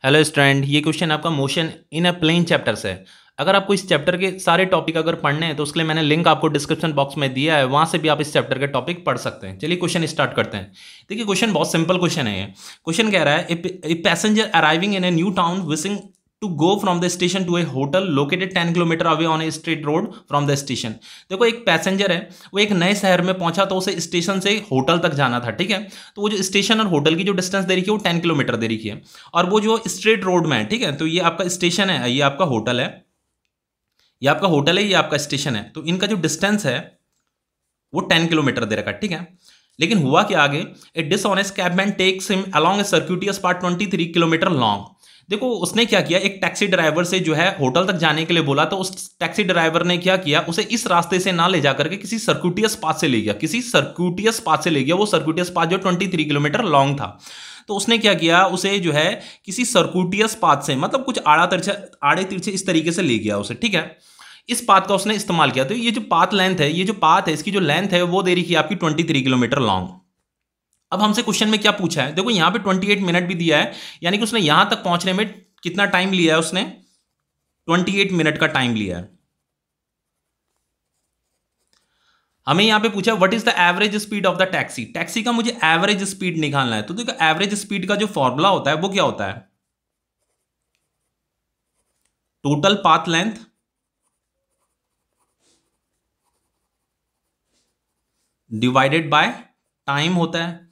Hello student, ये question आपका motion in a plane chapter से है। अगर आपको इस चैप्टर के सारे टॉपिक अगर पढ़ने हैं तो उसके लिए मैंने लिंक आपको डिस्क्रिप्शन बॉक्स में दिया है, वहां से भी आप इस चैप्टर के टॉपिक पढ़ सकते हैं। चलिए क्वेश्चन स्टार्ट करते हैं। देखिए क्वेश्चन बहुत सिंपल क्वेश्चन है। ये क्वेश्चन कह रहा है a passenger arriving in a new town wishing to go from the station to a hotel located 10 kilometre away on a straight road from the station. देखो एक पैसेंजर है, वो एक नए शहर में पहुंचा तो उसे स्टेशन से होटल तक जाना था, ठीक है। तो वो जो स्टेशन और होटल की जो डिस्टेंस दे रखी है वो 10 किलोमीटर दे रखी है, और वो जो स्ट्रेट रोड में है, ठीक है। तो ये आपका स्टेशन है, ये आपका होटल है, ये आपका होटल है, ये आपका स्टेशन है। तो इनका जो डिस्टेंस है वो 10 किलोमीटर दे रखा है, ठीक है। लेकिन हुआ क्या आगे, a dishonest cabman takes him along a circuitous path 23 kilometre long. देखो उसने क्या किया, एक टैक्सी ड्राइवर से जो है होटल तक जाने के लिए बोला, तो उस टैक्सी ड्राइवर ने क्या किया, उसे इस रास्ते से ना ले जाकर के किसी सर्क्यूटियस पाथ से ले गया, किसी सर्क्यूटियस पाथ से ले गया। वो सर्क्यूटियस पाथ जो 23 किलोमीटर लॉन्ग था। तो उसने क्या किया, उसे जो है किसी सर्क्यूटियस पाथ से, मतलब कुछ आड़े तिरछे इस तरीके से ले गया उसे, ठीक है। इस पाथ का उसने इस्तेमाल किया। तो ये जो पाथ लेंथ है, ये जो पाथ है, इसकी जो लेंथ है वो दे रही है आपकी 23 किलोमीटर लॉन्ग। अब हमसे क्वेश्चन में क्या पूछा है, देखो यहां पे 28 मिनट भी दिया है, यानी कि उसने यहां तक पहुंचने में कितना टाइम लिया है, उसने 28 मिनट का टाइम लिया है। हमें यहां पे पूछा what is the average speed of the taxi. Taxi का मुझे एवरेज स्पीड निकालना है। तो देखो एवरेज स्पीड का जो फॉर्मूला होता है वो क्या होता है, total path length divided by time होता है।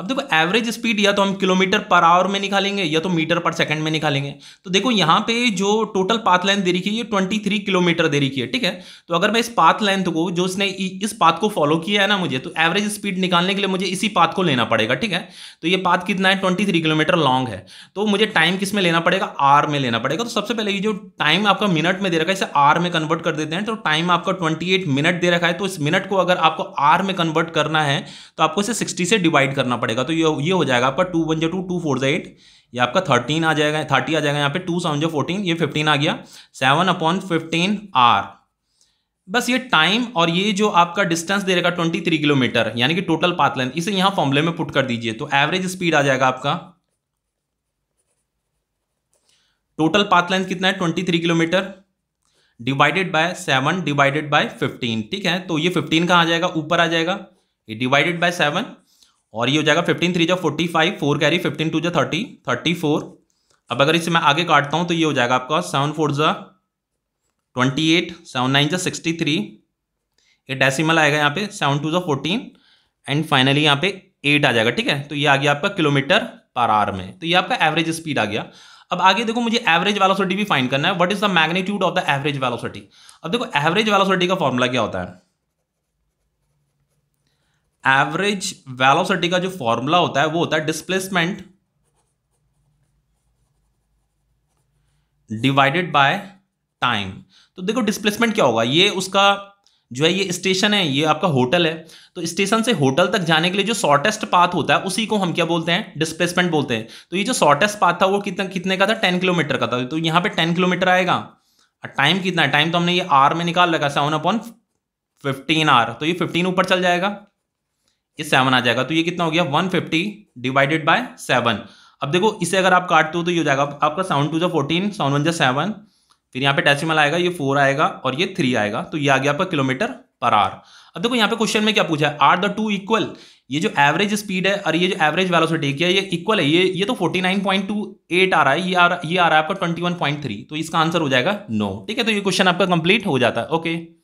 अब देखो एवरेज स्पीड या तो हम किलोमीटर पर आवर में निकालेंगे या तो मीटर पर सेकंड में निकालेंगे। तो देखो यहाँ पे जो टोटल पाथ लेंथ दे रखी है ये 23 किलोमीटर दे रखी है, ठीक है। तो अगर मैं इस पाथ लेंथ को, जो इसने इस पाथ को फॉलो किया है ना मुझे, तो एवरेज स्पीड निकालने के लिए मुझे इसी पाथ को लेना पड़ेगा, ठीक है। तो ये पाथ कितना है, 23 किलोमीटर लॉन्ग है। तो मुझे टाइम किस में लेना पड़ेगा, आर में लेना पड़ेगा। तो सबसे पहले ये जो टाइम आपका मिनट में दे रखा है, इसे आर में कन्वर्ट कर देते हैं। तो टाइम आपका 28 मिनट दे रखा है, तो इस मिनट को अगर आपको आर में कन्वर्ट करना है तो आपको इसे 60 से डिवाइड करना पड़ेगा। तो ये हो जाएगा आपका 2 1 2 2 4 8, ये आपका 13 आ जाएगा, 30 आ जाएगा यहाँ पे, 2 7 14, ये 15 आ गया, 7/15 आर। बस ये टाइम और ये जो आपका डिस्टेंस दे रहेगा 23 किलोमीटर, यानी कि टोटल पाथ लेंथ, इसे यहां फॉर्मूले में पुट कर दीजिए। तो एवरेज स्पीड आ जाएगा आपका, टोटल पाथ लेंथ कितना है 23 kilometre divided by 7 divided by 15, ठीक है। तो ये 15 कहां आ जाएगा, ऊपर आ जाएगा, ये डिवाइडेड बाय 7, और ये हो जाएगा 15 3 45, 4 कैरी, 15 2 30, 34। अब अगर इसे मैं आगे काटता हूं तो ये हो जाएगा आपका 7 4 28, 7 9 63, ये डेसिमल आएगा यहाँ पे, 7 2 14, एंड फाइनली यहाँ पे 8 आ जाएगा, ठीक है। तो ये आ गया आपका किलोमीटर पर आवर में। तो ये आपका एवरेज स्पीड आ गया। अब आगे देखो मुझे एवरेज वेलोसिटी भी फाइंड करना है। What is the magnitude of the average velocity. अब देखो एवरेज वेलोसिटी का फॉर्मूला क्या होता है, एवरेज वेलोसिटी का जो फॉर्मूला होता है वो होता है डिस्प्लेसमेंट डिवाइडेड बाय टाइम। तो देखो डिस्प्लेसमेंट क्या होगा, ये उसका जो है, ये स्टेशन है, ये आपका होटल है। तो स्टेशन से होटल तक जाने के लिए जो शॉर्टेस्ट पाथ होता है उसी को हम क्या बोलते हैं, डिस्प्लेसमेंट बोलते हैं। तो ये जो शॉर्टेस्ट पाथ था वो कितने का था, 10 किलोमीटर का था। तो यहाँ पे 10 किलोमीटर आएगा, और टाइम कितना है, टाइम तो हमने ये आर में निकाल रखा, 7/15 आर। तो ये 15 ऊपर चल जाएगा, ये 7 आ जाएगा। तो ये कितना हो गया, 150 डिवाइडेड बाय 7। अब देखो इसे अगर आप काटते हो तो ये हो जाएगा आपका 7 2 14, 7 1 7, फिर यहाँ पे डेसिमल आएगा, ये 4 आएगा और ये 3 आएगा। तो ये आ गया आपका किलोमीटर पर आवर। अब देखो यहाँ पे क्वेश्चन में क्या पूछा है, आर द टू इक्वल। ये जो एवरेज स्पीड है और ये जो एवरेज वेलोसिटी क्या ये इक्वल है, ये तो 49.28 आ रहा है, ये आ रहा है आपका 21.3। तो इसका आंसर हो जाएगा नो, ठीक है। तो ये क्वेश्चन आपका कंप्लीट हो जाता है। ओके।